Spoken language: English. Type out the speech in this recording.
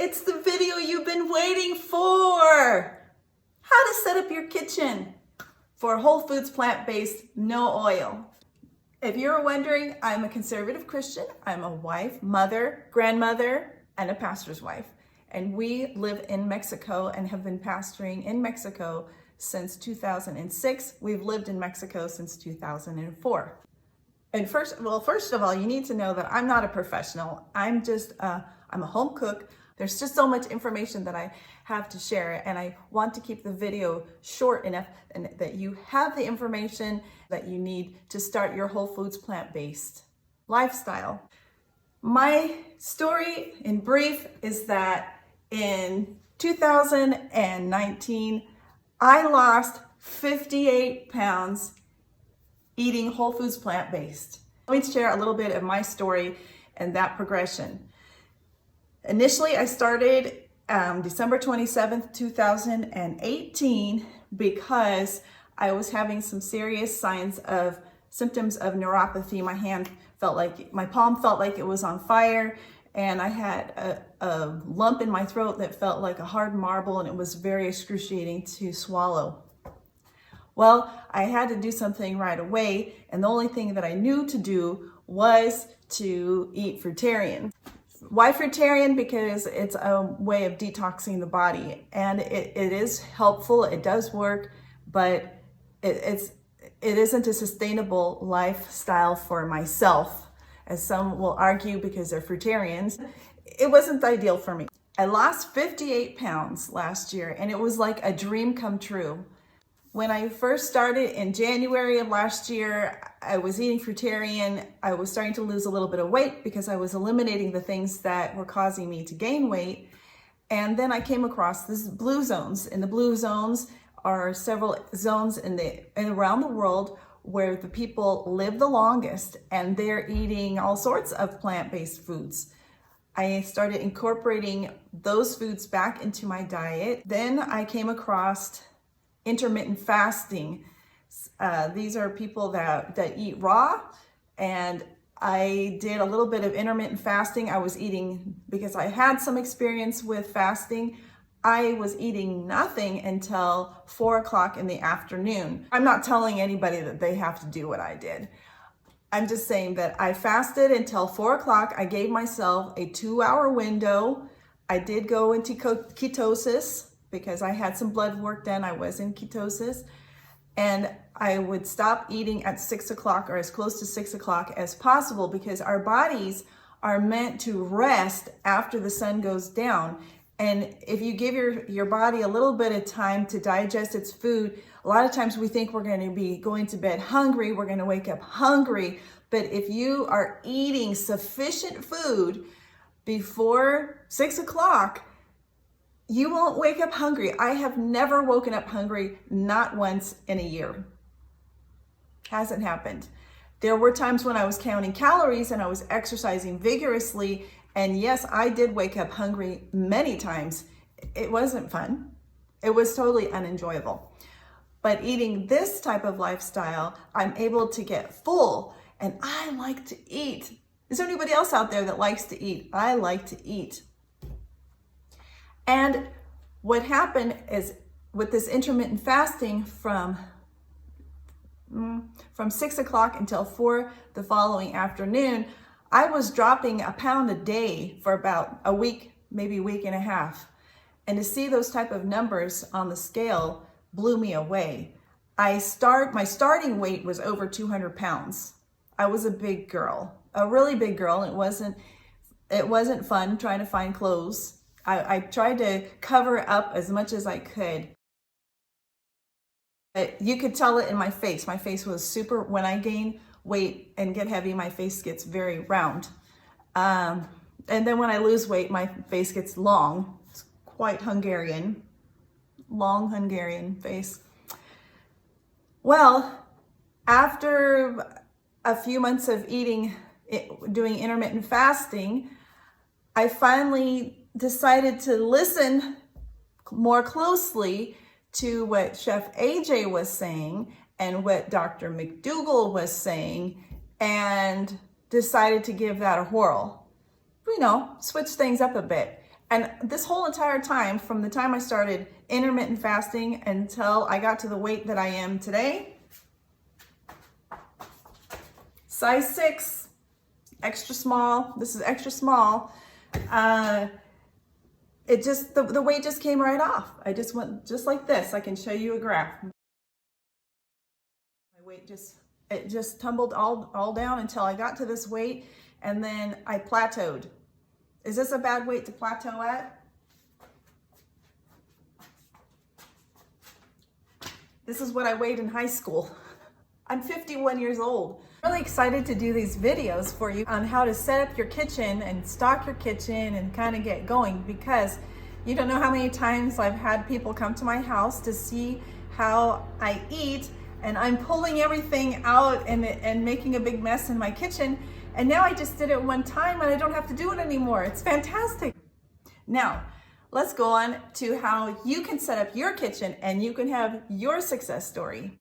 It's the video you've been waiting for. How to set up your kitchen for whole foods, plant-based, no oil. If you're wondering, I'm a conservative Christian. I'm a wife, mother, grandmother, and a pastor's wife. And we live in Mexico and have been pastoring in Mexico since 2006. We've lived in Mexico since 2004. And first of all, you need to know that I'm not a professional. I'm a home cook. There's just so much information that I have to share, and I want to keep the video short enough and that you have the information that you need to start your whole foods plant-based lifestyle. My story in brief is that in 2019, I lost 58 pounds eating whole foods plant-based. Let me share a little bit of my story and that progression. Initially, I started December 27th, 2018 because I was having some serious symptoms of neuropathy. My palm felt like it was on fire, and I had a lump in my throat that felt like a hard marble, and it was very excruciating to swallow. Well, I had to do something right away, and the only thing that I knew to do was to eat fruitarian. Why fruitarian? Because it's a way of detoxing the body, and it is helpful, it does work, but it isn't a sustainable lifestyle for myself, as some will argue because they're fruitarians. It wasn't ideal for me. I lost 58 pounds last year, and it was like a dream come true. When I first started in January of last year, I was eating fruitarian. I was starting to lose a little bit of weight because I was eliminating the things that were causing me to gain weight. And then I came across these blue zones. And the blue zones are several zones around the world where the people live the longest, and they're eating all sorts of plant-based foods. I started incorporating those foods back into my diet. Then I came across intermittent fasting. These are people that eat raw, and I did a little bit of intermittent fasting. I was eating, because I had some experience with fasting, I was eating nothing until 4 o'clock in the afternoon. I'm not telling anybody that they have to do what I did. I'm just saying that I fasted until 4 o'clock. I gave myself a 2-hour window. I did go into ketosis, because I had some blood work done. I was in ketosis, and I would stop eating at 6 o'clock or as close to 6 o'clock as possible, because our bodies are meant to rest after the sun goes down. And if you give your body a little bit of time to digest its food, a lot of times we think we're going to be going to bed hungry, we're going to wake up hungry. But if you are eating sufficient food before 6 o'clock, you won't wake up hungry. I have never woken up hungry, not once in a year. Hasn't happened. There were times when I was counting calories and I was exercising vigorously, and yes, I did wake up hungry many times. It wasn't fun. It was totally unenjoyable. But eating this type of lifestyle, I'm able to get full, and I like to eat. Is there anybody else out there that likes to eat? I like to eat. And what happened is, with this intermittent fasting from 6 o'clock until 4 the following afternoon, I was dropping a pound a day for about a week, maybe a week and a half. And to see those type of numbers on the scale blew me away. My starting weight was over 200 pounds. I was a big girl, a really big girl. It wasn't fun trying to find clothes. I tried to cover up as much as I could. But you could tell it in my face. My face was super, when I gain weight and get heavy, my face gets very round. And then when I lose weight, my face gets long. It's quite Hungarian, long Hungarian face. Well, after a few months of doing intermittent fasting, I finally decided to listen more closely to what Chef AJ was saying and what Dr. McDougall was saying, and decided to give that a whirl. Switch things up a bit. And this whole entire time, from the time I started intermittent fasting until I got to the weight that I am today, size 6, extra small. This is extra small. It just, the weight just came right off. I just went just like this. I can show you a graph. My weight just tumbled all down until I got to this weight, and then I plateaued. Is this a bad weight to plateau at? This is what I weighed in high school. I'm 51 years old. I'm really excited to do these videos for you on how to set up your kitchen and stock your kitchen and kind of get going, because you don't know how many times I've had people come to my house to see how I eat, and I'm pulling everything out and making a big mess in my kitchen. And now I just did it one time and I don't have to do it anymore. It's fantastic. Now, let's go on to how you can set up your kitchen and you can have your success story.